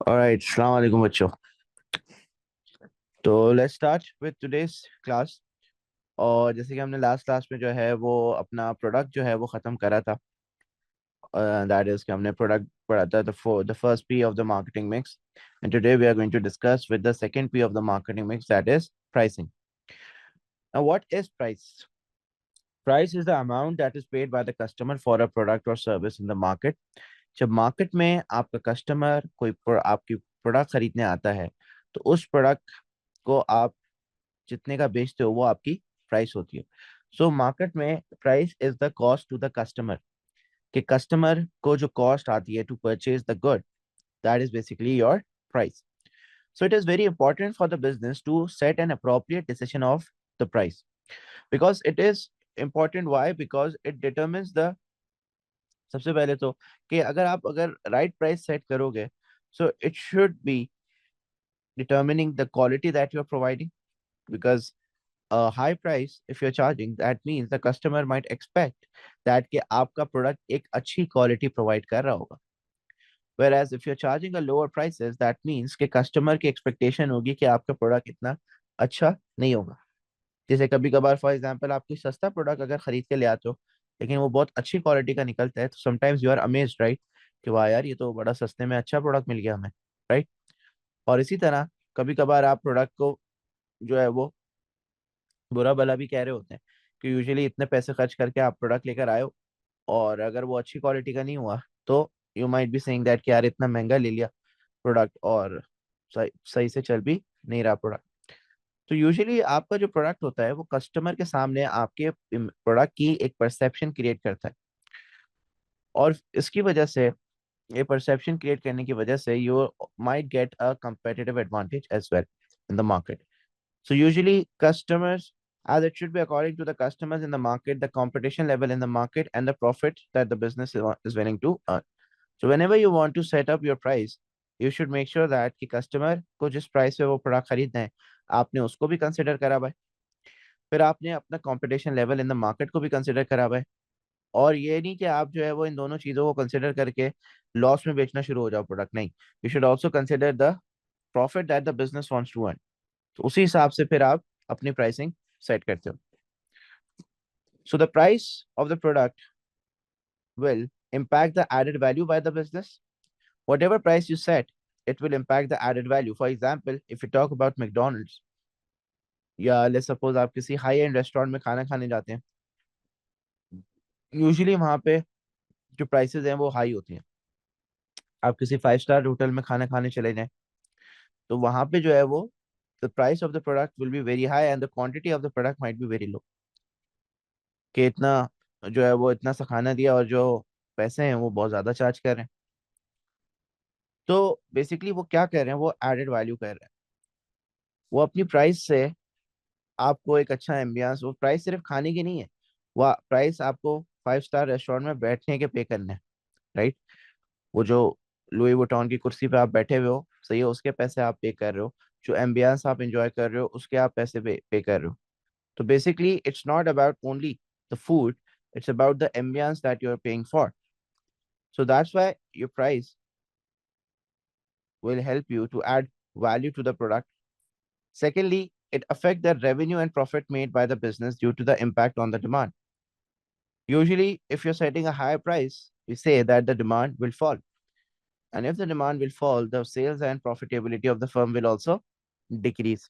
Alright, अस्सलाम वालेकुम बच्चों। तो let's start with today's class. और जैसे कि हमने लास्ट क्लास में जो है वो अपना प्रोडक्ट जो है वो ख़त्म करा था। दैट इज़ कि हमने प्रोडक्ट पढ़ा था the first P of the marketing mix, and today we are going to discuss with the second P of the marketing mix, that is pricing. Now what is price? Price is the amount that is paid by the customer for a product और service in the market. जब market में आपका customer आपकी product खरीदने आता है, तो उस प्रोडक्ट को आप जितने का बेचते हो वो आपकी प्राइस होती है। सो मार्केट में price is the cost to the customer, कि कस्टमर को जो कॉस्ट आती है to purchase the good, that is basically your price. So it is very important for the business to set an appropriate decision of the price, because it is important. Why? Because it determines the, सबसे पहले तो, कि अगर right price set करोगे, so it should be determining the quality that you are providing. Because a high price if you're charging, that means the customer might expect that कि आपका product एक अच्छी क्वालिटी प्रोवाइड कर रहा होगा. Whereas if you're charging a lower prices, that means कि customer की expectation होगी कि आपका प्रोडक्ट इतना अच्छा नहीं होगा. जैसे कभी कभार फॉर एग्जांपल आप कोई सस्ता प्रोडक्ट अगर खरीद के ले आते हो, लेकिन वो बहुत अच्छी क्वालिटी का निकलता है, तो sometimes you are amazed, right, कि वाह यार, ये तो बड़ा सस्ते में अच्छा प्रोडक्ट मिल गया हमें, राइट. और इसी तरह कभी कभार आप प्रोडक्ट को जो है वो बुरा भला भी कह रहे होते हैं, कि यूजुअली इतने पैसे खर्च करके आप प्रोडक्ट लेकर आए हो, और अगर वो अच्छी क्वालिटी का नहीं हुआ, तो you might be saying that कि यार इतना महंगा ले लिया प्रोडक्ट, और सही सही से चल भी नहीं रहा प्रोडक्ट. तो यूजुअली आपका जो प्रोडक्ट होता है वो कस्टमर के सामने आपके प्रोडक्ट की एक परसेप्शन क्रिएट करता है. और इसकी वजह से, ये परसेप्शन क्रिएट करने की वजह से, you might get a competitive advantage as well in the market. So usually customers, as it should be according to the customers in the market, the competition level in the market, and the profit that the business is willing to earn. So whenever you want to set up your price, you should make sure that कि customer को जिस price पे वो product खरीदना है, आपने उसको भी कंसिडर करा हुआ है. फिर आपने अपना competition level in the market को भी कंसिडर करा हुआ है. और ये नहीं कि आप जो है वो इन दोनों चीजों को कंसिडर करके लॉस में बेचना शुरू हो जाओ प्रोडक्ट. नहीं, you should also consider the profit that the business wants to earn. तो उसी हिसाब से फिर आप अपनी प्राइसिंग सेट करते हो. So the price of the product will impact the added value by the business. Whatever price you set, it will impact the added value. For example, if you talk about McDonald's, या let's suppose आप किसी high and restaurant में खाना खाने जाते हैं, usually वहाँ पे जो प्राइसेस हैं वो हाई होती हैं. आप किसी 5 स्टार होटल में खाना खाने चले जाएं, तो वहाँ पे जो है वो, the price of the product will be very high and the quantity of the product might be very low. कि इतना जो है वो इतना सा खाना दिया और जो पैसे हैं वो बहुत ज्यादा चार्ज कर रहे हैं. तो बेसिकली वो क्या कर रहे हैं, वो एडेड वैल्यू कर रहे हैं. वो अपनी प्राइस से आपको एक अच्छा एम्बियंस, वो प्राइस सिर्फ खाने की नहीं है, वो प्राइस आपको 5 स्टार रेस्टोरेंट में बैठने के पे करने हैं, राइट. वो जो लुई वुइटन की कुर्सी पे आप बैठे हुए हो, सही है, उसके पैसे आप पे कर रहे हो. जो एम्बियंस आप इंजॉय कर रहे हो उसके आप पैसे पे कर रहे हो. तो basically it's not about only the food, it's about the ambience that you're paying for. So that's why your price will help you to add value to the product. Secondly, it affects the revenue and profit made by the business due to the impact on the demand. Usually, if you're setting a higher price, we say that the demand will fall. And if the demand will fall, the sales and profitability of the firm will also decrease.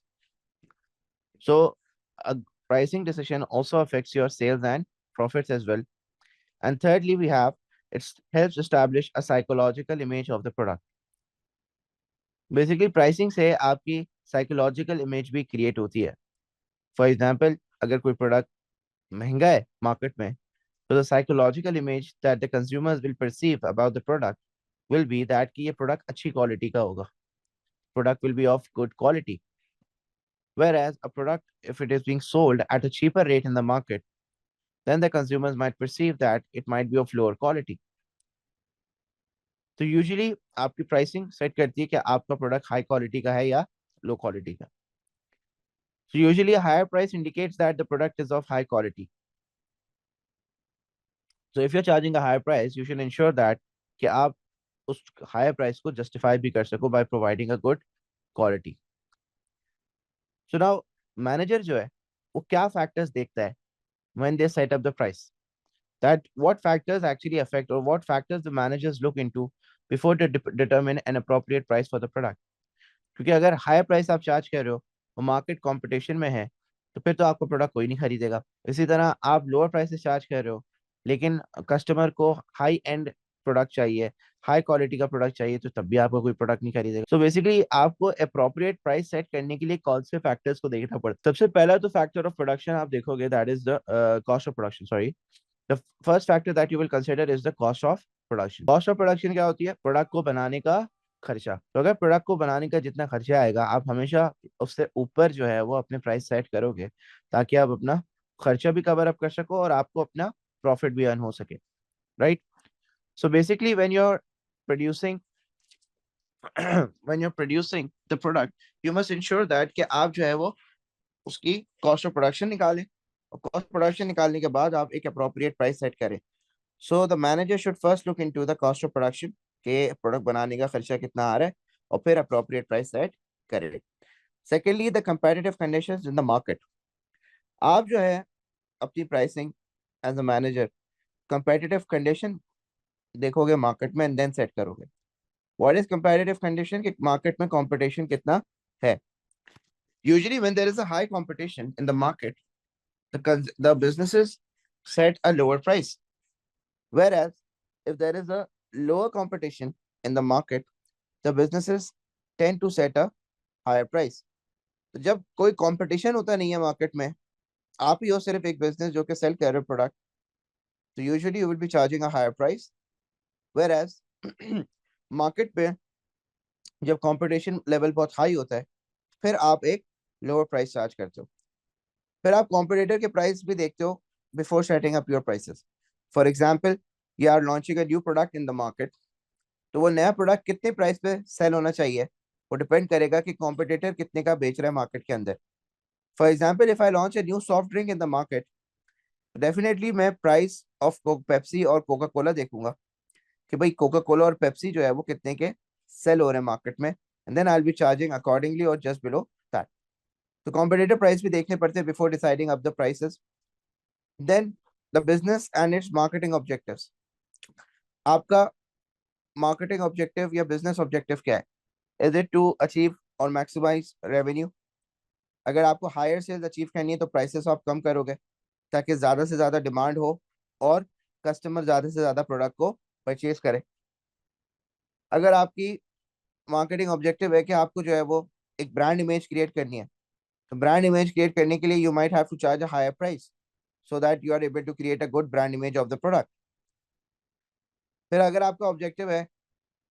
So, a pricing decision also affects your sales and profits as well. And thirdly, we have, it helps establish a psychological image of the product. Basically pricing से आपकी psychological image भी create होती है. For example, अगर कोई product महंगा है market में, तो the psychological image that the consumers will perceive about the product will be that कि ये प्रोडक्ट अच्छी क्वालिटी का होगा, product will be of good quality. Whereas a product, if it is being sold at a cheaper rate in the market, then the consumers might perceive that it might be of lower quality. तो usually आपकी pricing set करती है कि आपका product high quality का है या low quality का. So usually a higher price indicates that the product is of high quality. So if you're charging a higher price, you should ensure that कि आप उस हायर प्राइस को justify भी कर सको by providing a good quality. So now manager जो है वो क्या फैक्टर्स देखता है when they set up the price, that what factors actually affect or what factors the managers look into before they determine an appropriate price for the product। क्योंकि अगर higher price आप charge कर रहे हो और market competition में है तो फिर तो आपको प्रोडक्ट कोई नहीं खरीदेगा। इसी तरह आप लोअर प्राइस से चार्ज कर रहे हो लेकिन कस्टमर को हाई एंड प्रोडक्ट चाहिए, हाई क्वालिटी का प्रोडक्ट चाहिए, तो तब भी आपको कोई प्रोडक्ट नहीं खरीदेगा। सो बेसिकली आपको अप्रोप्रिएट प्राइस सेट करने के लिए कौन से फैक्टर्स को देखना पड़ता है? सबसे पहला तो फैक्टर ऑफ प्रोडक्शन आप देखोगे, that is the cost of production, sorry. The first factor that you will consider is the cost of production। cost of production क्या होती है? प्रोडक्ट को बनाने का खर्चा। तो अगर प्रोडक्ट को बनाने का जितना खर्चा आएगा आप हमेशा उससे ऊपर जो है वो अपने प्राइस सेट करोगे ताकि आप अपना खर्चा भी कवर अप कर सको और आपको अपना प्रॉफिट भी अर्न हो सके, right. So basically producing when you're producing the product you must ensure that कि आप जो है वो उसकी कॉस्ट ऑफ प्रोडक्शन निकालें और कॉस्ट प्रोडक्शन निकालने के बाद आप एक अप्रोप्रिएट प्राइस सेट करें। So the manager should first look into the cost of production के प्रोडक्ट बनाने का खर्चा कितना आ रहा है और फिर अप्रोप्रिएट प्राइस सेट करें। Secondly the competitive conditions in the market. आप जो है अपनी pricing as a manager competitive condition देखोगे मार्केट में एंड देन सेट करोगे। What is competitive condition? कि मार्केट में कंपटीशन कितना है। Usually when there is a high competition in the market the businesses set a lower price, whereas if there is a lower competition in the market the businesses tend to set a higher price। तो जब कोई competition होता नहीं है market में, आप ही हो सिर्फ एक बिजनेस जो कि सेल कर रहे हो प्रोडक्ट, तो usually you will be charging a higher price. Whereas market पे जब कंपटीशन लेवल बहुत हाई होता है फिर आप एक लोअर प्राइस चार्ज करते हो। फिर आप कॉम्पिटिटर के प्राइस भी देखते हो before setting up your prices. For example you are launching a new product in the market, तो वो नया प्रोडक्ट कितने प्राइस पे सेल होना चाहिए वो डिपेंड करेगा कि कॉम्पिटिटर कितने का बेच रहा है मार्केट के अंदर। For example if I launch a new soft drink in the market, definitely मैं प्राइस ऑफ पेप्सी और कोका कोला देखूंगा कि भाई कोका कोला और पेप्सी जो है वो कितने के सेल हो रहे हैं मार्केट में, and then I will be charging accordingly और जस्ट बिलो दैट। तो कॉम्पिटिटर प्राइस भी देखने पड़ते हैं before deciding up the prices. Then the business and its marketing objectives. आपका मार्केटिंग ऑब्जेक्टिव या बिजनेस ऑब्जेक्टिव क्या है? इज इट टू अचीव और मैक्सिमाइज रेवेन्यू? अगर आपको हायर सेल्स अचीव करनी है तो प्राइसेस आप कम करोगे ताकि ज्यादा से ज्यादा डिमांड हो और कस्टमर ज्यादा से ज्यादा प्रोडक्ट को परचेज करे। अगर आपकी मार्केटिंग ऑब्जेक्टिव है कि आपको जो है वो एक ब्रांड इमेज क्रिएट करनी है, तो ब्रांड इमेज क्रिएट करने के लिए you might have to charge a higher price so that you are able to create a good brand image of the product। फिर अगर आपका ऑब्जेक्टिव है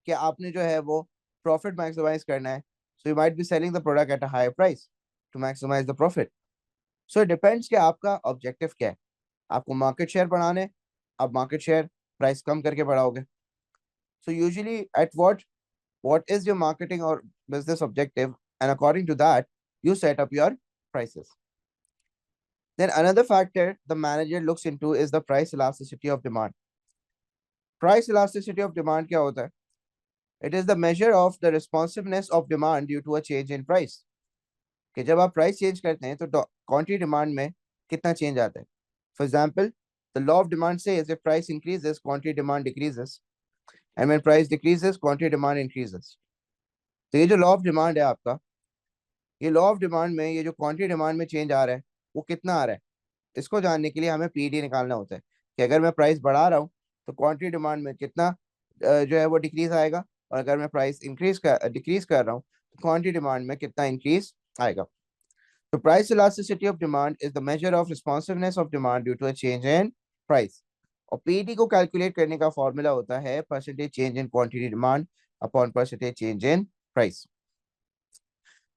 कि आपने जो है वो प्रॉफिट मैक्सिमाइज करना है, so you might be selling the product at a higher price to maximise the profit. So it depends कि आपका ऑब्जेक्टिव क्या है। आपको मार्केट शेयर बढ़ाना है, आप मार्केट शेयर प्राइस कम करके बढ़ाओगे। So usually at what is your marketing or business objective, and according to that you set up your prices। Then another factor the manager looks into is the price elasticity of demand। Price elasticity of demand क्या होता है? It is the measure of the responsiveness of demand due to a change in price। कि जब आप price change करते हैं तो quantity demand में कितना चेंज आता है। For example the law of demand says if price increases quantity demand decreases and when price decreases quantity demand increases. तो ये जो लॉ ऑफ डिमांड है आपका, ये लॉ ऑफ डिमांड में ये जो क्वांटिटी डिमांड में चेंज आ रहा है वो कितना आ रहा है, इसको जानने के लिए हमें पीडी निकालना होता है कि अगर मैं प्राइस बढ़ा रहा हूँ तो क्वांटिटी डिमांड में कितना जो है वो डिक्रीज आएगा, और अगर मैं प्राइस डिक्रीज कर रहा हूँ तो क्वांटिटी डिमांड में कितना इंक्रीज आएगा। तो price elasticity of demand is the measure of responsiveness of demand due to a change in price. और पीडी को कैलकुलेट करने का फॉर्मूला होता है percentage change in quantity demand upon percentage change in price.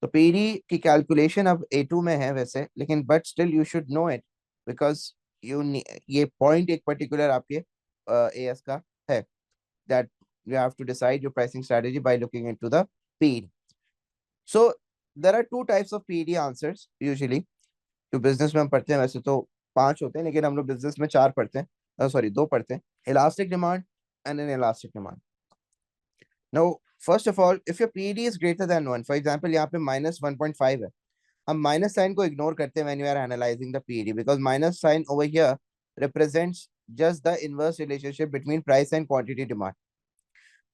तो PD की calculation अब A2 में है वैसे, लेकिन but still you should know it because you ये पॉइंट एक पर्टिकुलर आपके एएस का है that you have to decide your pricing strategy by looking into the PD। So there are two types of PD answers usually। जो business में हम पढ़ते हैं वैसे तो पांच होते हैं लेकिन हम लोग बिजनेस में चार पढ़ते हैं, सॉरी दो पढ़ते हैं। Elastic demand and N elastic demand. Now, first of all, if your PED is greater than 1, for example, यहाँ पे -1.5 है, हम माइनस साइन को इग्नोर करते हैं when you are analyzing the PED, because minus sign over here represents just the inverse relationship between price and quantity demand.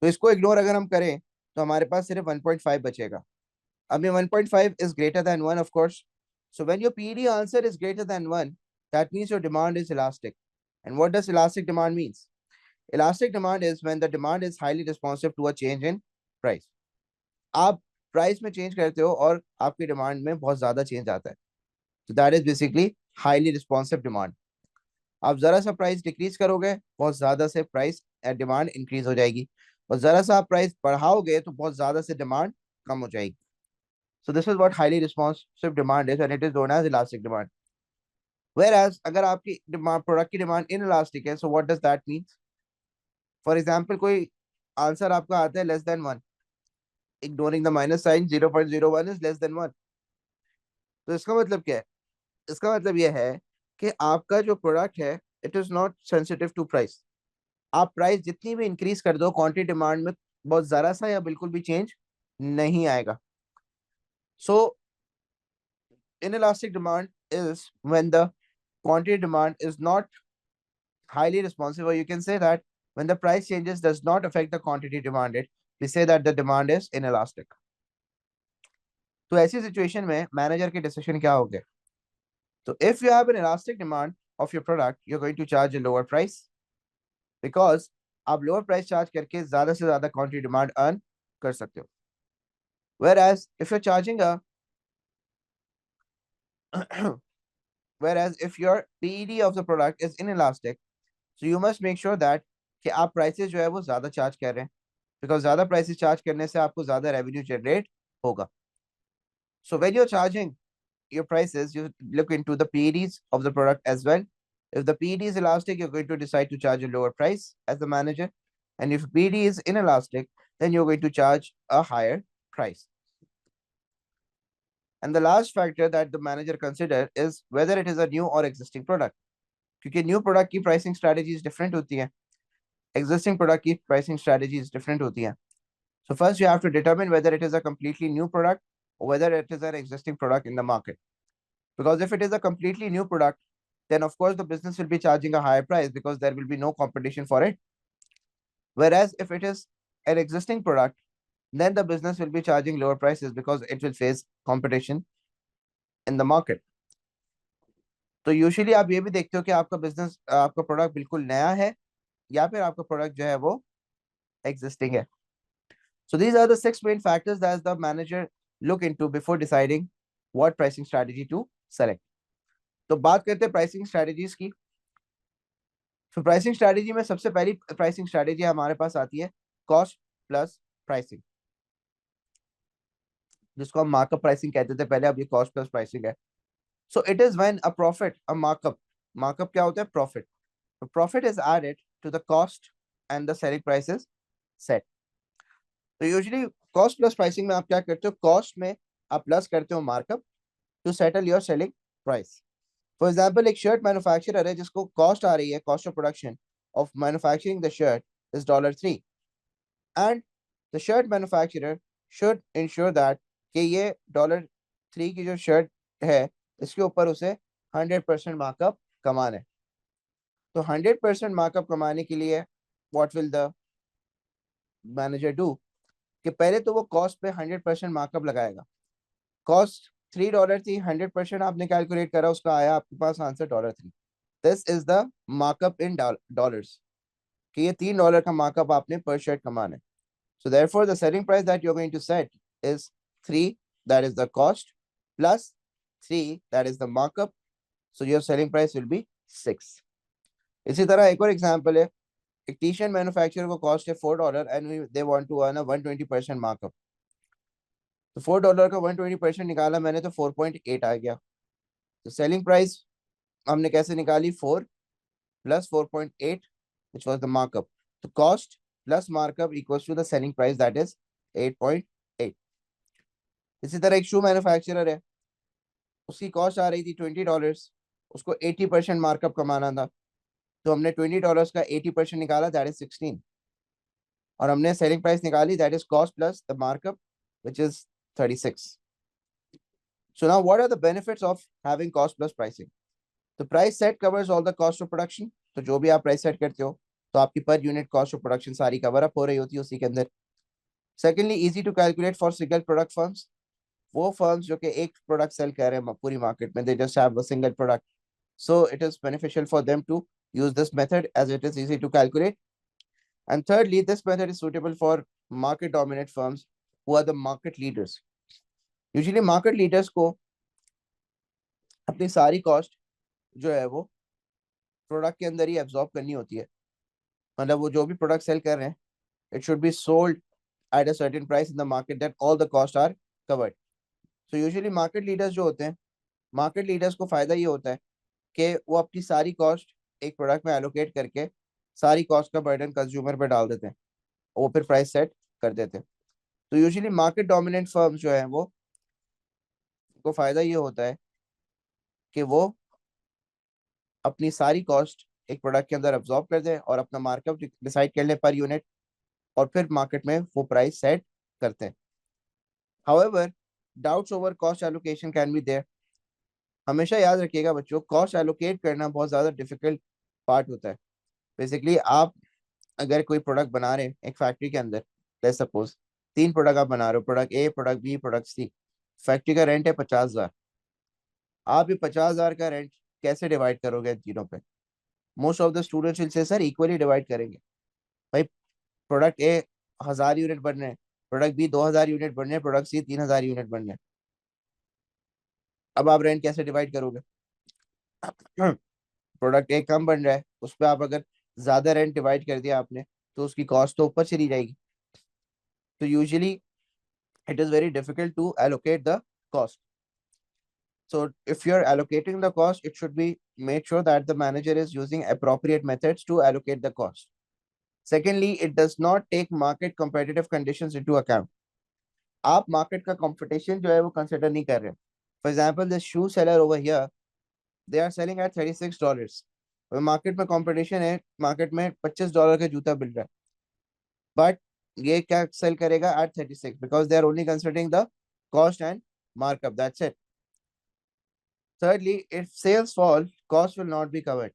तो इसको ignore अगर हम करें तो हमारे पास सिर्फ 1.5 बचेगा. अब ये 1.5 is greater than 1, of course. So when your PED answer is greater than 1, that means your demand is elastic. And what does elastic demand means? Elastic demand is when the demand is highly responsive to a change in price. आप price में change करते हो और आपकी demand में बहुत ज्यादा change आता है. So that is basically highly responsive demand. आप जरा सा प्राइस डिक्रीज करोगे, बहुत ज्यादा से प्राइस डिमांड इंक्रीज हो जाएगी, और जरा सा आप प्राइस बढ़ाओगे तो बहुत ज्यादा से डिमांड कम हो जाएगी. So this is what highly responsive demand is, and it is known as elastic demand. Whereas अगर आपकी डिमांड प्रोडक्ट की डिमांड inelastic है, so what does that mean? For example, कोई आंसर आपका आता है less than 1, ignoring the minus sign, 0.01 is less than 1. तो इसका मतलब क्या है? इसका मतलब यह है कि आपका जो प्रोडक्ट है it is not sensitive to price. आप प्राइस जितनी भी इंक्रीज कर दो, क्वांटिटी डिमांड में बहुत जरा सा या बिल्कुल भी चेंज नहीं आएगा. सो inelastic demand is when the quantity demand is not highly responsive, or you can say that when the price changes does not affect the quantity demanded, we say that the demand is inelastic. तो ऐसी situation में manager के decision क्या होंगे? So if you have an elastic demand of your product, you're going to charge a lower price, because आप lower price charge करके ज्यादा से ज्यादा quantity demand earn कर सकते हो. Whereas if you're charging a whereas if your PED of the product is inelastic, so you must make sure that कि आप prices जो है वो ज्यादा charge कर रहे हैं, because ज्यादा prices charge करने से आपको ज्यादा revenue generate होगा. So when you're charging your prices, you look into the PEDs of the product as well. If the PED is elastic, you're going to decide to charge a lower price as the manager. And if PED is inelastic, then you're going to charge a higher price. And the last factor that the manager consider is whether it is a new or existing product. क्योंकि new product की pricing strategy is different होती है, existing product की pricing strategy is different होती है. So first you have to determine whether it is a completely new product or whether it is an existing product in the market. Because if it is a completely new product, then of course the business will be charging a higher price because there will be no competition for it. Whereas if it is an existing product, then the business will be charging lower prices because it will face competition in the market. तो usually आप ये भी देखते हो कि आपका business, आपका product बिल्कुल नया है या फिर आपका प्रोडक्ट जो है वो एग्जिस्टिंग है. So these are the 6 main factors that the manager look into before deciding what pricing strategy to select. तो बात करते हैं प्राइसिंग स्ट्रेटजीज की. तो प्राइसिंग स्ट्रेटजी में सबसे पहली प्राइसिंग स्ट्रेटजी हमारे पास आती है कॉस्ट प्लस प्राइसिंग, जिसको हम मार्कअप प्राइसिंग कहते थे पहले, अब ये कॉस्ट प्लस प्राइसिंग है. So it is when a profit, a markup, markup क्या होता है? Profit. Profit is added to the cost and the selling price is set. तो यूजुअली कॉस्ट प्लस प्राइसिंग में आप क्या करते हो? कॉस्ट में आप प्लस करते हो markup to settle your selling price. For example, एक शर्ट मैन्युफैक्चरर है जिसको कॉस्ट आ रही है, cost of production of manufacturing the shirt is $3, and the shirt manufacturer should ensure that कि ये $3 की जो शर्ट है इसके ऊपर उसे 100% मार्कअप कमाना है. तो 100% मार्कअप कमाने के लिए what will the manager do? कि पहले तो वो कॉस्ट पे 100% मार्कअप लगाएगा. कॉस्ट $3 थी, 100% आपने कैलकुलेट करा, उसका आया आपके पास answer $3. This is the markup in dollars, कि ये $3 का मार्कअप आपने पर शर्ट कमाना है. So therefore the selling price that you're going to set is 3, that is the cost, plus 3, that is the markup. So your selling price will be 6. इसी तरह एक और एग्जांपल है, एक टी शर्ट मैन्युफैक्चरर को cost है $4 and they want to earn a 120% markup. तो $4 का 120% निकाला मैंने तो 4.8 आ गया. तो सेलिंग प्राइस हमने कैसे निकाली? 4 plus 4.8, which was the markup. So cost plus markup equals to the selling price, that is 8.8. इसी तरह एक शू मैन्युफैक्चरर है, उसकी कॉस्ट आ रही थी $20, उसको 80% मार्कअप कमाना था, तो हमने $20 का 80% निकाला, दैट इज 16. और हमने सेलिंग प्राइस निकाली, that is cost plus the markup which is 36. So now what are the benefits of having cost plus pricing? The price set covers all the cost of production. तो जो भी आप price set करते हो तो आपकी per unit cost of production सारी cover up हो रही होती है उसी के अंदर. Secondly, easy to calculate for single product firms. वो फर्म्स जो कि एक प्रोडक्ट सेल कर रहे हैं पूरी मार्केट में, दे just have a single product, so it is beneficial for them to use this method as it is easy to calculate. And thirdly, this method is suitable for market dominant firms who are the market leaders. Usually market leaders को अपनी सारी cost जो है वो product के अंदर ही absorb करनी होती है. मतलब वो जो भी प्रोडक्ट सेल कर रहे हैं, it should be sold at a certain price in the market that all the cost are covered. So usually market leaders जो होते हैं, मार्केट लीडर्स को फायदा ये होता है कि वो अपनी सारी कॉस्ट एक प्रोडक्ट में एलोकेट करके सारी कॉस्ट का बर्डन कंज्यूमर पे डाल देते हैं, वो फिर प्राइस सेट कर देते हैं. तो यूजुअली मार्केट डोमिनेंट फर्म्स जो है वो को फायदा ये होता है कि वो अपनी सारी कॉस्ट एक प्रोडक्ट के अंदर अब्जॉर्ब कर दें और अपना मार्कअप डिसाइड कर लें पर यूनिट, और फिर मार्केट में वो प्राइस सेट करते हैं. However, doubts over cost allocation can be there. हमेशा याद रखिएगा बच्चों, कॉस्ट एलोकेट करना बहुत ज़्यादा डिफिकल्ट पार्ट होता है. बेसिकली आप अगर कोई प्रोडक्ट बना रहे हैं एक फैक्ट्री के अंदर, लेट्स सपोज 3 प्रोडक्ट आप बना रहे हो, product A, product B, product C. Factory का रेंट है 50,000. आप ये 50,000 का रेंट कैसे डिवाइड करोगे तीनों पे? Most of the students will say sir equally divide करेंगे. भाई प्रोडक्ट ए 1,000 यूनिट बन रहे हैं, प्रोडक्ट बी 2,000 यूनिट बन रहे हैं, प्रोडक्ट सी 3,000 यूनिट बन रहे हैं. अब आप रेंट कैसे डिवाइड करोगे? प्रोडक्ट ए कम बन रहा है, उस पर आप अगर ज्यादा रेंट डिवाइड कर दिया आपने तो उसकी कॉस्ट तो ऊपर चली जाएगी. तो usually it is very difficult to allocate the cost. So if you're allocating the cost, it should be made sure that the manager is using appropriate methods to allocate the cost. Secondly, it does not take market competitive conditions into account. आप market का competition जो है वो consider नहीं कर रहे. For example this shoe seller over here, they are selling at $36. Market में competition है, मार्केट में $25 का जूता मिल रहा है, बट ये क्या सेल करेगा at 36 because they are only considering the cost and markup, that's it. Thirdly, if sales fall, cost will not be covered.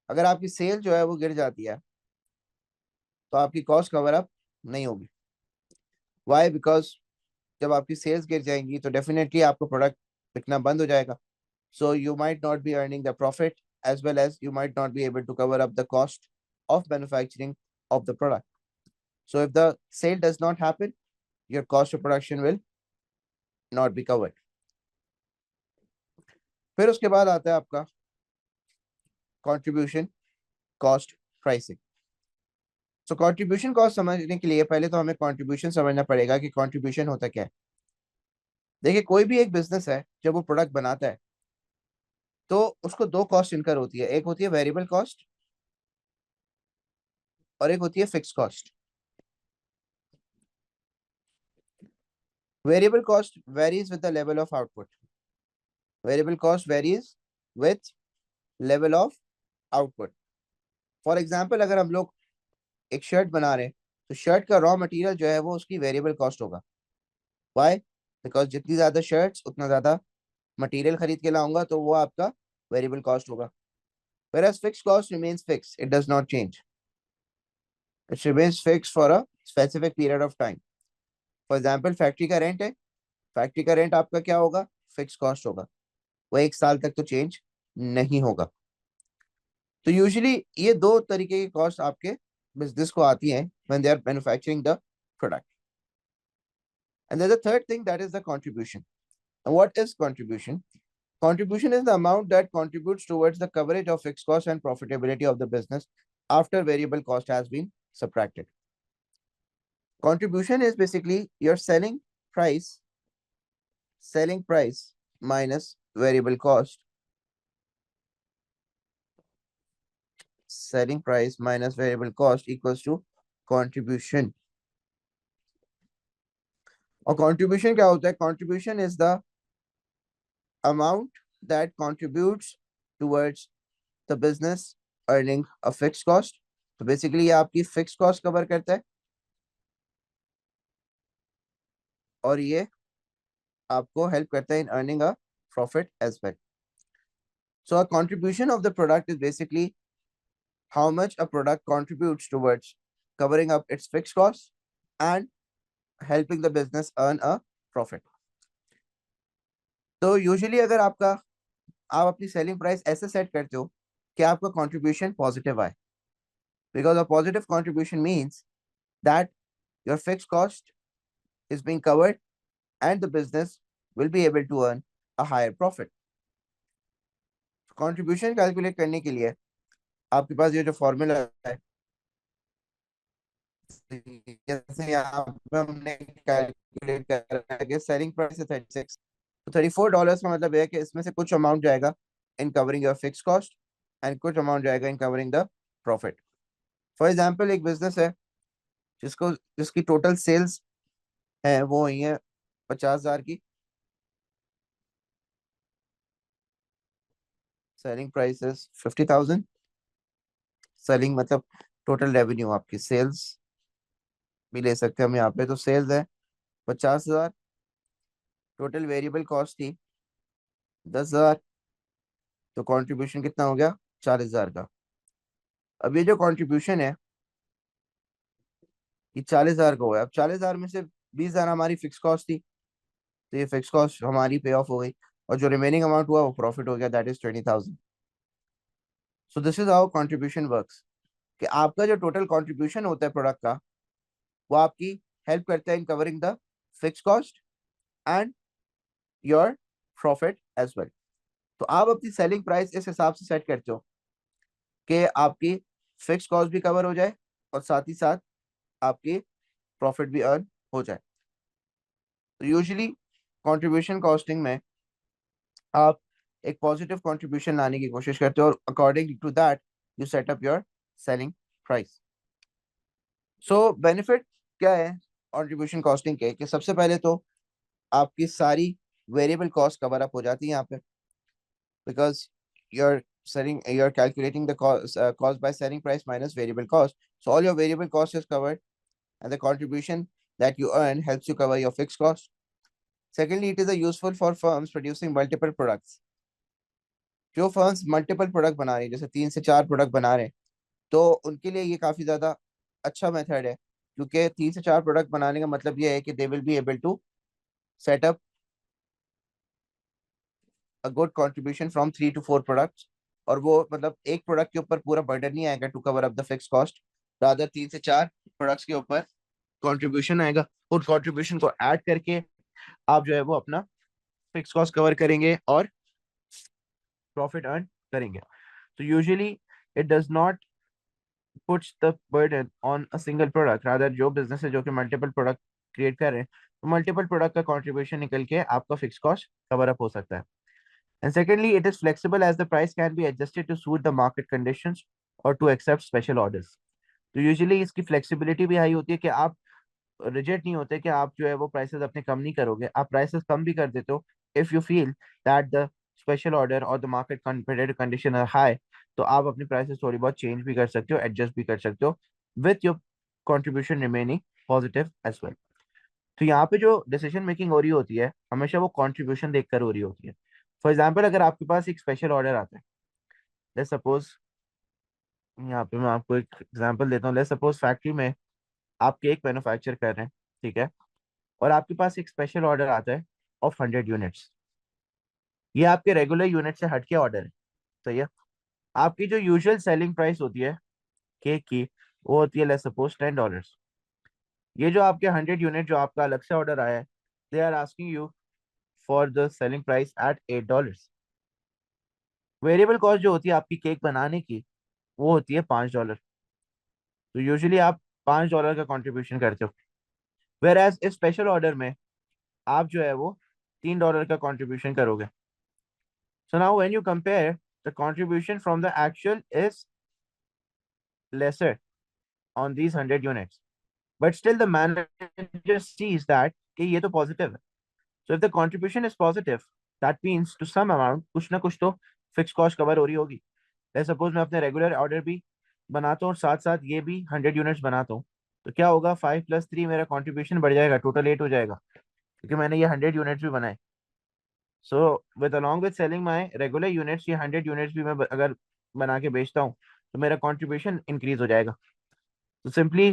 अगर आपकी सेल जो है वो गिर जाती है तो आपकी कॉस्ट कवर अप नहीं होगी. Why? Because जब आपकी सेल्स गिर जाएंगी तो डेफिनेटली आपका प्रोडक्ट बिकना बंद हो जाएगा. So you might not be earning the profit as well as you might not be able to cover up the cost of manufacturing of the product. So if the sale does not happen, your cost of production will not be covered. फिर उसके बाद आता है आपका contribution cost pricing. सो contribution cost समझने के लिए पहले तो हमें कंट्रीब्यूशन समझना पड़ेगा कि कंट्रीब्यूशन होता क्या है. देखिए कोई भी एक बिजनेस है जब वो प्रोडक्ट बनाता है तो उसको 2 कॉस्ट इनकर होती है, एक होती है वेरिएबल कॉस्ट और एक होती है fix cost. Variable cost varies with the level of output. Variable cost varies with level of output. For example अगर हम लोग एक शर्ट बना रहे हैं तो शर्ट का रॉ मटेरियल जो है वो उसकी वेरिएबल कॉस्ट होगा. वाई? बिकॉज जितनी ज्यादा शर्ट्स उतना ज्यादा मटेरियल खरीद के लाऊंगा तो वो आपका वेरिएबल कॉस्ट होगा. Whereas fixed cost remains fixed, it does not change. It remains fixed for a specific period of time. For example, factory का रेंट है, फैक्ट्री का रेंट आपका क्या होगा? फिक्स कॉस्ट होगा, वो 1 साल तक तो चेंज नहीं होगा. तो यूजुअली ये 2 तरीके की कॉस्ट आपके बिजनेस को आती हैं when they are manufacturing the product. And there's a third thing, that is the contribution. And what is contribution? Contribution is the amount that contributes towards the coverage of fixed cost and profitability of the business after variable cost has been subtracted. Contribution is basically your selling price minus variable cost. Selling price minus variable cost equals to contribution. और contribution क्या होता है? Contribution is the amount that contributes towards the business earning a fixed cost. तो basically ये आपकी fixed cost cover करता है और ये आपको हेल्प करता है in earning a profit as well. So a contribution of the product is basically how much a product contributes towards covering up its fixed costs and helping the business earn a profit. तो usually अगर आप अपनी selling price ऐसे set करते हो कि आपका contribution positive आए, because a positive contribution means that your fixed cost is being covered and the business will be able to earn a higher profit. Contribution calculate करने के लिए आपके पास ये जो फॉर्मूला है, जैसे यहाँ पे हमने कैलकुलेट करा है कि सेलिंग प्राइस है 36, तो $34 का मतलब है कि इसमें से कुछ अमाउंट जाएगा इन covering your fix cost and कुछ अमाउंट जाएगा इन covering the profit. For example एक बिजनेस है जिसकी टोटल सेल्स है वो हुई है 50,000 की. Selling price is 50,000. सेलिंग मतलब टोटल रेवेन्यू, आपकी सेल्स भी ले सकते हैं हम यहाँ पे. तो सेल्स है 50,000, टोटल वेरिएबल कॉस्ट थी 10,000, तो कंट्रीब्यूशन कितना हो गया 40,000 का. अब ये जो कंट्रीब्यूशन है ये 40,000 का हुआ है. अब 40,000 में से 20,000 हमारी फिक्स कॉस्ट थी, तो ये फिक्स कॉस्ट हमारी पे ऑफ हो गई और जो रिमेनिंग अमाउंट हुआ वो प्रॉफिट हो गया, that is 20,000. So this is how contribution works, कि आपका जो टोटल कंट्रीब्यूशन होता है प्रोडक्ट का वो आपकी हेल्प करता है in covering the fix cost and your profit as well. तो आप अपनी सेलिंग प्राइस इस हिसाब से सेट करते हो कि आपकी फिक्स कॉस्ट भी कवर हो जाए और साथ ही साथ आपकी प्रॉफिट भी अर्न हो जाए. तो यूजुअली कंट्रीब्यूशन कॉस्टिंग में आप एक पॉजिटिव कंट्रीब्यूशन लाने की कोशिश करते हो और according to that you set up your selling price. So benefit क्या है कंट्रीब्यूशन कॉस्टिंग के, कि सबसे पहले तो आपकी सारी वेरिएबल कॉस्ट कवर अप हो जाती है यहाँ पे, because you're calculating the cost by selling price minus variable cost. So all your variable cost is covered and the contribution that you earn helps you cover your fixed cost. Secondly, it is a useful for firms producing multiple products. जो firms multiple product बना रही है, जैसे 3 से 4 product बना रहे हैं, तो उनके लिए ये काफी ज्यादा अच्छा मेथड है, क्योंकि 3 से 4 प्रोडक्ट बनाने का मतलब ये है कि they will be able to set up a good contribution from 3 to 4 products. और वो मतलब एक प्रोडक्ट के ऊपर पूरा बर्डन नहीं आएगा to cover up the fix cost, rather 3 से 4 प्रोडक्ट्स के ऊपर कंट्रीब्यूशन आएगा. उस कंट्रीब्यूशन को ऐड करके आप जो है वो अपना फिक्स कॉस्ट कवर करेंगे और प्रॉफिट अर्न करेंगे. तो usually it does not puts the burden on a single product, rather जो बिजनेस है जो कि मल्टीपल प्रोडक्ट क्रिएट कर रहे हैं, तो मल्टीपल प्रोडक्ट का कंट्रीब्यूशन निकल के आपका फिक्स कॉस्ट कवर अप हो सकता है. And secondly, it is flexible as the price can be adjusted to suit the market conditions or to accept special orders. तो यूजुअली इसकी फ्लेक्सिबिलिटी भी हाई होती है कि आप रिजेक्ट नहीं होते कि आप जो है वो प्राइसेस अपने कम नहीं करोगे, आप प्राइसेस कम भी कर देते हो if you feel that the special order और the market competitive condition are high. तो आप अपनी प्राइसेस थोड़ी बहुत चेंज भी कर सकते हो, एडजस्ट भी कर सकते हो with your contribution remaining positive as well. तो यहाँ पे जो डिसीजन मेकिंग हो रही होती है हमेशा वो कंट्रीब्यूशन देखकर हो रही होती है. फॉर एग्जाम्पल अगर आपके पास एक स्पेशल ऑर्डर आता है, लेट्स सपोज, यहाँ पे मैं आपको एक एग्जांपल देता हूँ. लेट्स सपोज फैक्ट्री में आप केक मैन्युफैक्चर कर रहे हैं, ठीक है, और आपके पास एक स्पेशल ऑर्डर आता है ऑफ 100 यूनिट्स. ये आपके रेगुलर यूनिट से हटके ऑर्डर है, सही है. आपकी जो यूजुअल सेलिंग प्राइस होती है केक की वो होती है लेट्स सपोज $10. ये जो आपके 100 यूनिट जो आपका अलग से ऑर्डर आया है, they are asking you for the selling price at $8. Variable cost जो होती है आपकी केक बनाने की वो होती है $5. तो यूजुअली आप $5 का कंट्रीब्यूशन करते हो, वेर एज इस स्पेशल ऑर्डर में आप जो है वो $3 का कंट्रीब्यूशन करोगे. So now when you compare the contribution from the actual is lesser on these 100 units, but still the manager sees that कि ये तो पॉजिटिव है. So if the contribution is positive that means to some amount कुछ ना कुछ तो fix cost cover हो रही होगी. लेट्स सपोज मैं अपने रेगुलर ऑर्डर भी बनाता हूँ और साथ साथ ये भी 100 यूनिट्स बनाता हूँ, तो क्या होगा 5 + 3 मेरा कंट्रीब्यूशन बढ़ जाएगा, टोटल 8 हो जाएगा. क्योंकि मैंने ये 100 यूनिट्स भी बनाए। So with along with selling my regular units, ये 100 यूनिट्स भी मैं अगर बना के बेचता हूँ तो मेरा कॉन्ट्रीब्यूशन इंक्रीज हो जाएगा। तो सिंपली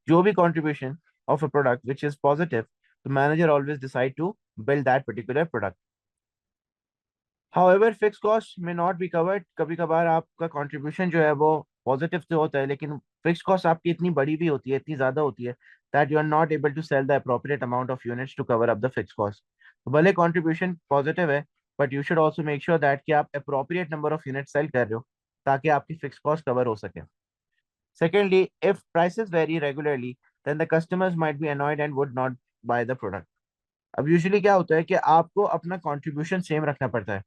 जो भी contribution of a product which is positive, the manager always decide to build that particular product. However, fixed cost may not be covered. कभी कभार आपका कंट्रीब्यूशन जो है वो पॉजिटिव से होता है, लेकिन फिक्स कॉस्ट आपकी इतनी बड़ी भी होती है, इतनी ज्यादा होती है, that you are not able to sell the appropriate amount of units to cover up the fix cost. भले कंट्रीब्यूशन पॉजिटिव है, but you should also make sure that कि आप appropriate number of unit sell कर रहे हो, ताकि आपकी fix cost cover हो सके। Secondly, if prices vary regularly, then the customers might be annoyed and would not buy the product. अब यूजुअली क्या होता है कि आपको अपना कंट्रीब्यूशन सेम रखना पड़ता है।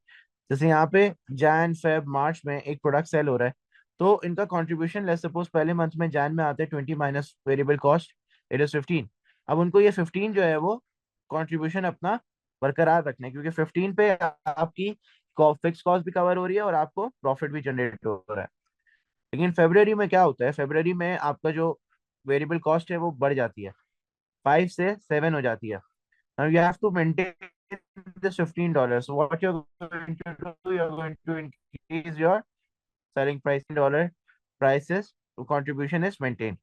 जैसे यहाँ पे जैन फेब मार्च में एक प्रोडक्ट सेल हो रहा है, तो इनका कंट्रीब्यूशन लेट्स सपोज पहले मंथ में जैन में आते हैं 20 minus variable cost, it is 15। अब उनको ये 15 जो है वो कंट्रीब्यूशन अपना बरकरार रखना है, क्योंकि 15 पे आपकी फिक्स कॉस्ट भी कवर हो रही है और आपको प्रॉफिट भी जनरेट हो रहा है। लेकिन फेब्रवरी में क्या होता है, फेब्रवरी में आपका जो वेरिएबल कॉस्ट है वो बढ़ जाती है, 5 से 7 हो जाती है। Now you have to maintain this $15. So what you're going to do, you're going to increase your selling price in dollar prices, तो contribution is maintained.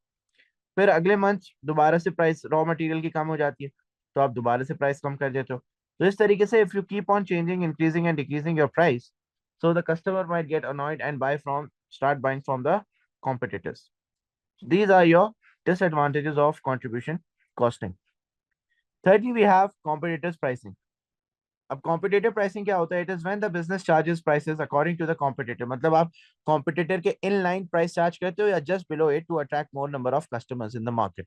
फिर अगले मंथ दोबारा से प्राइस रॉ मटेरियल की कम हो जाती है, तो आप दोबारा से प्राइस कम कर देते हो। तो इस तरीके से if you keep on changing increasing and decreasing your price, so the customer might get annoyed and start buying from the competitors. These are your disadvantages of contribution costing. Thirdly, we have competitors pricing. अब competitive pricing क्या होता है? It is when the business charges prices according to the competitor, मतलब आप competitor के in line price charge करते हो या just below it to attract more number of customers in the market.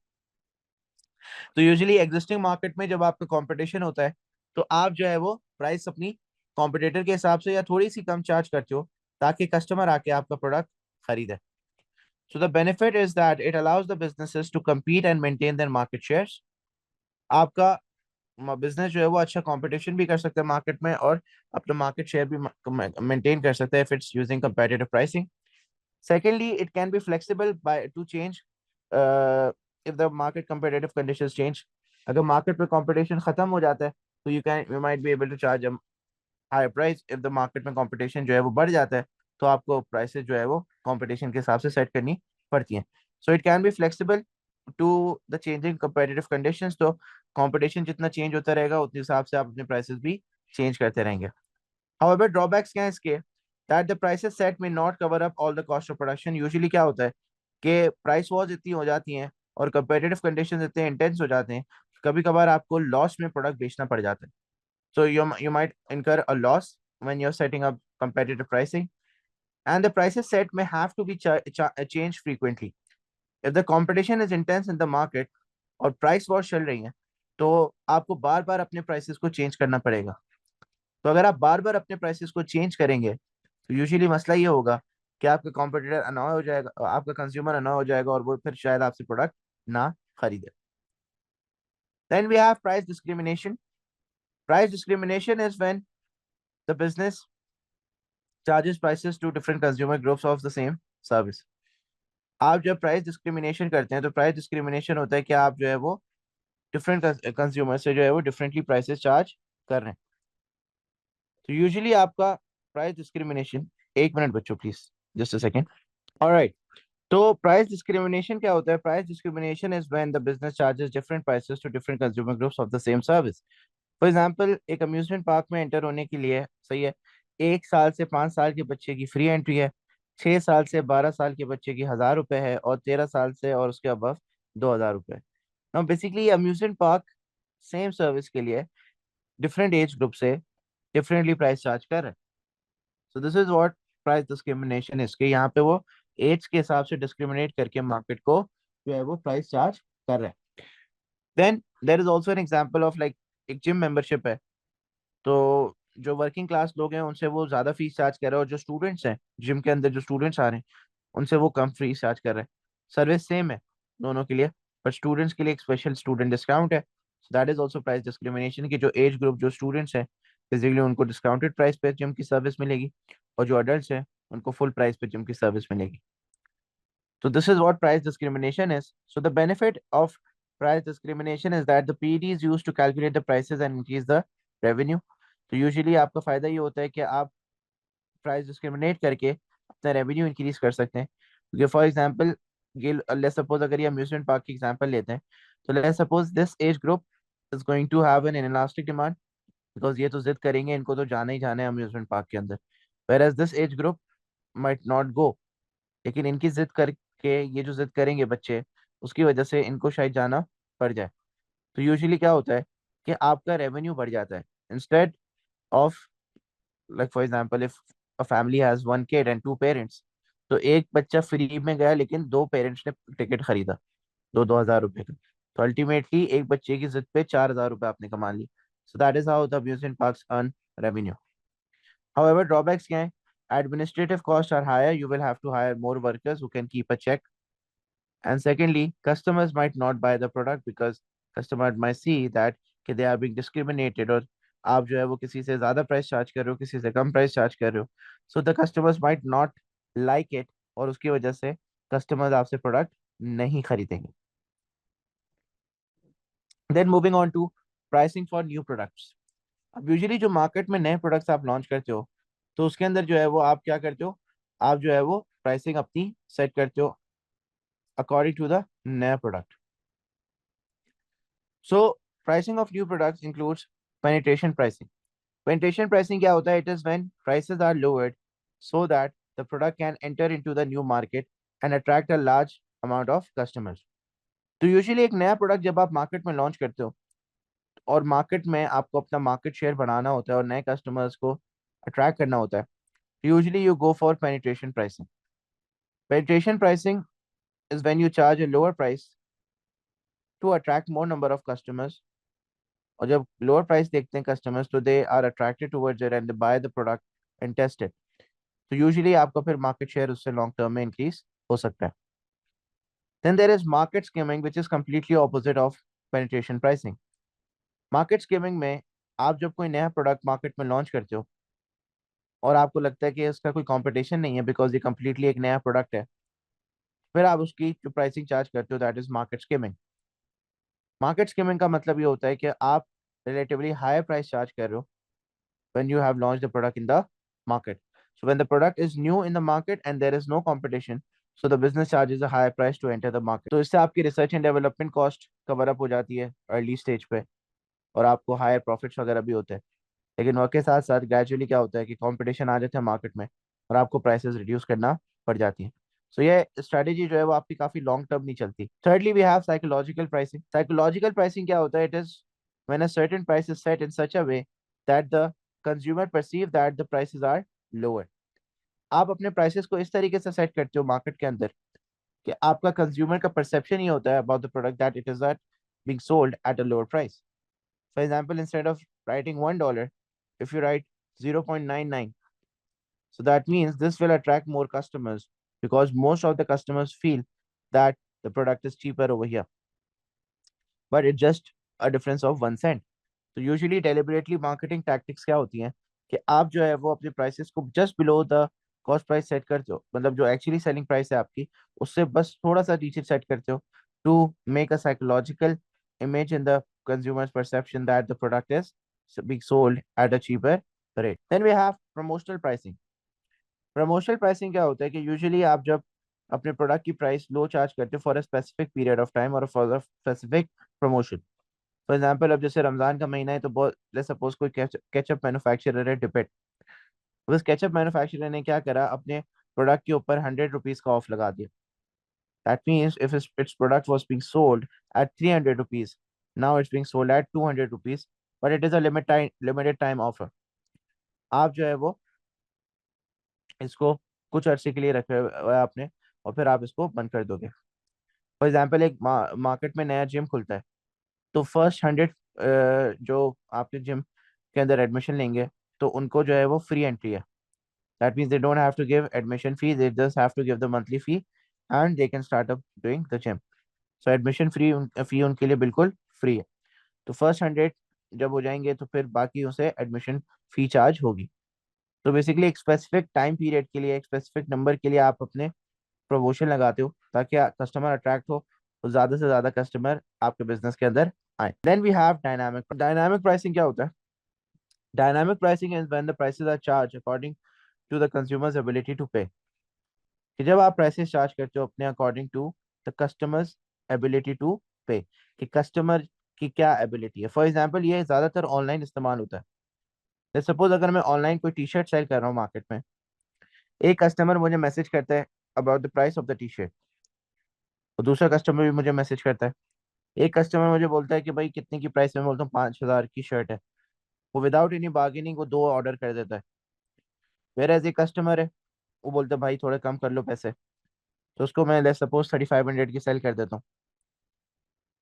तो यूजुअली एग्जिस्टिंग मार्केट में जब आपका कंपटीशन होता है, तो आप जो है वो प्राइस अपनी कॉम्पिटिटर के हिसाब से या थोड़ी सी कम चार्ज करते हो, ताकि कस्टमर आके आपका प्रोडक्ट खरीदे। So the benefit is that it allows the businesses to compete and maintain their market shares. आपका बिजनेस जो है वो अच्छा कंपटीशन भी कर सकता है मार्केट में, और अपना मार्केट शेयर भी मेंटेन कर सकता है if it's using competitive pricing. Secondly, it can be flexible by to change if the market competitive conditions change. अगर मार्केट में कंपटीशन खत्म हो जाता है, तो you might be able to charge high price. If the market में competition जो है वो बढ़ जाता है, तो आपको प्राइसेस जो है वो कंपटीशन के हिसाब से सेट करनी पड़ती हैं। So it can be flexible to the changing competitive conditions. तो कंपटीशन जितना चेंज होता रहेगा, उतने हिसाब से आप अपने प्राइसेस भी चेंज करते रहेंगे। हाउएवर, ड्रॉबैक्स क्या है इसके? दैट द प्राइसेस सेट में not cover up all the cost of production. Usually क्या होता है कि प्राइस वॉर्स इतनी हो जाती हैं और कंपेटिटिव कंडीशंस इतने इंटेंस हो जाते हैं, कभी कभार आपको लॉस में प्रोडक्ट बेचना पड़ जाता है। So you might incur a loss when you're setting up competitive pricing, and the prices set may have to be changed frequently. If the competition is intense in the market और price war चल रही है, तो आपको बार बार अपने prices को change करना पड़ेगा। तो अगर आप बार बार अपने प्राइसेस को चेंज करेंगे, तो यूजुअली मसला ये होगा कि आपका कॉम्पिटिटर अनॉय हो जाएगा, आपका कंज्यूमर अनॉय हो जाएगा, और वो फिर शायद आपसे प्रोडक्ट ना खरीदे। Then we have price discrimination. Price discrimination is when the business charges prices to different consumer groups of the same service. आप जब प्राइस डिस्क्रिमिनेशन करते हैं, तो प्राइस डिस्क्रिमिनेशन होता है कि आप जो है वो डिफरेंट कंज्यूमर से जो है वो डिफरेंटली प्राइसेस चार्ज कर रहे हैं। तो यूजुअली आपका प्राइस डिस्क्रिमिनेशन, एक मिनट बच्चों please, just a second. Alright, तो प्राइस डिस्क्रिमिनेशन क्या होता है? Price discrimination is when the business charges different prices to different consumer groups of the same service. For example, एक अम्यूजमेंट पार्क में enter होने के लिए, सही है, 1 साल से 5 साल के बच्चे की फ्री एंट्री है, 6 साल से 12 साल के बच्चे की 1,000 रुपए है, और 13 साल से और उसके अबव 2,000 रुपए। Now basically amusement park same service के लिए डिफरेंट एज ग्रुप से डिफरेंटली प्राइस चार्ज कर रहे हैं। So this is what price discrimination is, के यहाँ पे वो एज के हिसाब से डिस्क्रिमिनेट करके मार्केट को जो है वो प्राइस चार्ज कर रहे हैं। Then there is also an example of like, एक जिम मेंबरशिप है, तो जो वर्किंग क्लास लोग हैं उनसे वो ज्यादा फीस चार्ज कर रहे हैं, और जो स्टूडेंट्स हैं जिम के अंदर, जो स्टूडेंट्स आ रहे हैं, उनसे वो कम फीस चार्ज कर रहे हैं। सर्विस सेम है दोनों के लिए, पर स्टूडेंट्स के लिए एक स्पेशल स्टूडेंट डिस्काउंट है। That is also price discrimination, की जो एज ग्रुप जो स्टूडेंट्स हैं, बेसिकली उनको डिस्काउंटेड प्राइस पे जिम की सर्विस मिलेगी, और जो अडल्ट हैं उनको फुल प्राइस पे जिम की सर्विस मिलेगी। So this is what price discrimination is. So the benefit of Price discrimination is that the PET is used to calculate the prices and increase the revenue. तो यूजुअली आपका फायदा ये होता है कि आप प्राइस डिस्क्रिमिनेट करके अपना रेवेन्यू इंक्रीज कर सकते हैं, क्योंकि फॉर एग्जांपल ये लेट्स सपोज अगर ये अम्यूजमेंट पार्क की एग्जांपल लेते हैं, तो let's suppose this age group is going to have an inelastic demand, because ये तो जिद करेंगे, इनको तो जाना ही जाना है अम्यूजमेंट पार्क के अंदर, whereas this age group might not go, लेकिन इनकी जिद करके ये जो जिद करेंगे बच्चे, उसकी वजह से इनको शायद जाना पड़ जाए। तो यूजुअली क्या होता है कि आपका रेवेन्यू बढ़ जाता है, instead of like for example if a family has one kid and two parents, तो एक बच्चा फ्री में गया लेकिन दो पेरेंट्स ने टिकट खरीदा 2,000 रुपए का, तो अल्टीमेटली एक बच्चे की जिद पे 4,000 रुपए आपने कमा ली। So that is how the amusement parks earn revenue. However drawbacks क्या है? Administrative costs are higher. You will have to hire more workers who can keep a check. And secondly, customers might not buy the product because customer might see that कि they are being discriminated, और आप जो है वो किसी से ज़्यादा price charge कर रहे हो, किसी से कम प्राइस चार्ज कर रहे हो, so the customers might not like it, और उसकी वजह से कस्टमर्स आपसे प्रोडक्ट नहीं खरीदेंगे। Then moving on to pricing for new products. अब यूजुअली जो मार्केट में नए प्रोडक्ट्स आप लॉन्च करते हो, तो उसके अंदर जो है वो आप क्या करते हो, आप जो है वो प्राइसिंग अपनी सेट करते हो अकॉर्डिंग टू द नया product. So pricing of new products includes penetration pricing. Penetration pricing क्या होता है? It is when prices are lowered so that the product can enter into the new market and attract a large amount of customers. तो usually एक नया product जब आप market में launch करते हो और मार्केट में आपको अपना मार्केट शेयर बढ़ाना होता है और नए कस्टमर्स को अट्रैक्ट करना होता है, usually you go for penetration pricing. Penetration pricing is when you charge a lower price to attract more number of customers. और जब lower price देखते हैं customers, तो they are attracted towards it and they buy the product and test it. तो usually आपका फिर market share उससे long term में increase हो सकता है. Then there is market skimming, which is completely opposite of penetration pricing. Market skimming में आप जब कोई नया प्रोडक्ट मार्केट में लॉन्च करते हो और आपको लगता है कि इसका कोई कंपटीशन नहीं है बिकॉज ये कम्प्लीटली एक नया प्रोडक्ट है, फिर आप उसकी जो प्राइसिंग चार्ज करते हो, that is market skimming. Market skimming का मतलब ये होता है कि आप रिलेटिवली हाई प्राइस चार्ज कर रहे हो when you have launched the product in the market. So when the product is new in the market and there is no competition, so the business charges a higher price to enter the market. तो इससे आपकी research and development cost cover up हो जाती है early stage पे, और आपको higher profits वगैरह भी होते हैं। लेकिन वक्त के साथ साथ ग्रेजुअली क्या होता है कि कंपटीशन आ जाता है मार्केट में और आपको प्राइसेस रिड्यूस करना पड़ जाती है। सो ये स्ट्रेटेजी जो है वो आपकी काफी लॉन्ग टर्म नहीं चलती। Thirdly we have psychological pricing. Psychological pricing क्या होता है? It is when a certain price is set in such a way that the consumer perceive that the prices are lower. आप अपने प्राइसेस को इस तरीके से सेट करते हो मार्केट के अंदर कि आपका कंज्यूमर का परसेप्शन ये होता है about the product that it is at being sold at a lower price. For example, instead of writing $1, if you write 0.99, so that means this will attract more customers because most of the customers feel that the product is cheaper over here, but it's just a difference of 1 cent. तो usually deliberately marketing tactics क्या होती हैं कि आप जो है वो अपने प्राइसेस को just below the cost price set करते हो, मतलब जो एक्चुअली सेलिंग प्राइस है आपकी उससे बस थोड़ा सा नीचे सेट करते हो to make a psychological image in the consumer's perception that the product is being sold at a cheaper rate. Then we have promotional pricing. Promotional pricing क्या होता है कि यूजुअली आप जब अपने प्रोडक्ट की प्राइस लो चार्ज करते हो for a specific period of time और for a specific promotion. For example अब जैसे रमजान का महीना है, तो बहुत लेट्स सपोज कोई केचप मैन्युफैक्चरर है डिपेट, उस केचप मैन्युफैक्चरर ने क्या करा, अपने प्रोडक्ट के ऊपर 100 रुपीज का ऑफ लगा दिया। That means if it's product was being sold at 300 rupees, now it's being sold at 200 rupees, but it is a limited time offer. आप जो है वो इसको कुछ अरसे के लिए रखे हुआ है आपने, और फिर आप इसको बंद कर दोगे। फॉर एग्जाम्पल एक मार्केट में नया जिम खुलता है, तो फर्स्ट 100 जो आपके जिम के अंदर एडमिशन लेंगे, तो उनको जो है वो फ्री एंट्री है। That means they don't have to give admission fee, they just have to give the monthly fee and they can start up doing the gym. So admission fee उनके लिए बिल्कुल फ्री है। तो first 100 जब हो जाएंगे तो फिर बाकी उसे एडमिशन फी चार्ज होगी। तो बेसिकली एक स्पेसिफिक टाइम पीरियड के लिए, एक स्पेसिफिक नंबर के लिए आप अपने प्रमोशन लगाते हो ताकि कस्टमर अट्रैक्ट हो तो ज्यादा से ज्यादा कस्टमर आपके बिजनेस के अंदर आए। Then we have dynamic pricing. क्या होता है? Dynamic pricing is when the prices are charge according to the consumers ability to pay. कि जब आप प्राइसेस चार्ज करते हो अपने according to the customers ability to pay, कि कस्टमर की क्या एबिलिटी है। फॉर एग्जांपल ये ज्यादातर ऑनलाइन इस्तेमाल होता है। सपोज अगर मैं ऑनलाइन कोई टी शर्ट सेल कर रहा हूँ मार्केट में, एक कस्टमर मुझे मैसेज करता है about the price of the T shirt, और दूसरा कस्टमर भी मुझे मैसेज करता है। एक कस्टमर मुझे बोलता है कि भाई कितने की प्राइस है, मैं बोलता हूँ 5,000 की शर्ट है। वो विदाउट एनी बार्गेनिंग वो दो ऑर्डर कर देता है। वेर एज एक कस्टमर है, वो बोलता है भाई थोड़े कम कर लो पैसे, तो उसको मैं लेट्स सपोज 3,500 की सेल कर देता हूँ।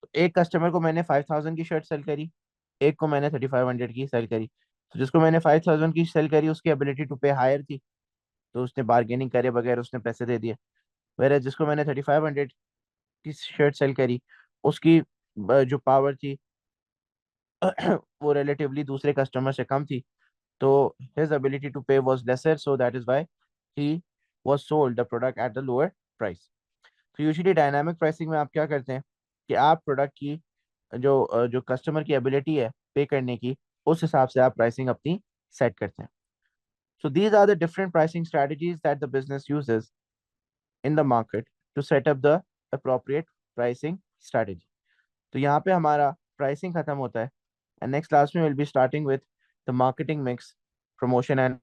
तो एक कस्टमर को मैंने 5,000 की शर्ट सेल करी, एक को मैंने 3,500 की सेल करी। तो जिसको मैंने 5,000 की सेल करी उसकी एबिलिटी टू पे हायर थी, तो उसने बार्गेनिंग करे बगैर उसने पैसे दे दिए। वेर जिसको मैंने 3,500 की शर्ट सेल करी, उसकी जो पावर थी वो रिलेटिवली दूसरे कस्टमर से कम थी, तो his ability to pay was lesser, so that is why he was sold the product at the lower price. तो यूजुअली डायनामिक प्राइसिंग में आप क्या करते हैं कि आप प्रोडक्ट की जो कस्टमर की एबिलिटी है पे करने की, उस हिसाब से आप प्राइसिंग अपनी सेट करते हैं। So these are the different pricing strategies that the business uses in the market to set up the appropriate pricing strategy. तो यहाँ पे हमारा प्राइसिंग खत्म होता है, एंड नेक्स्ट क्लास में will be starting with the marketing mix, promotion and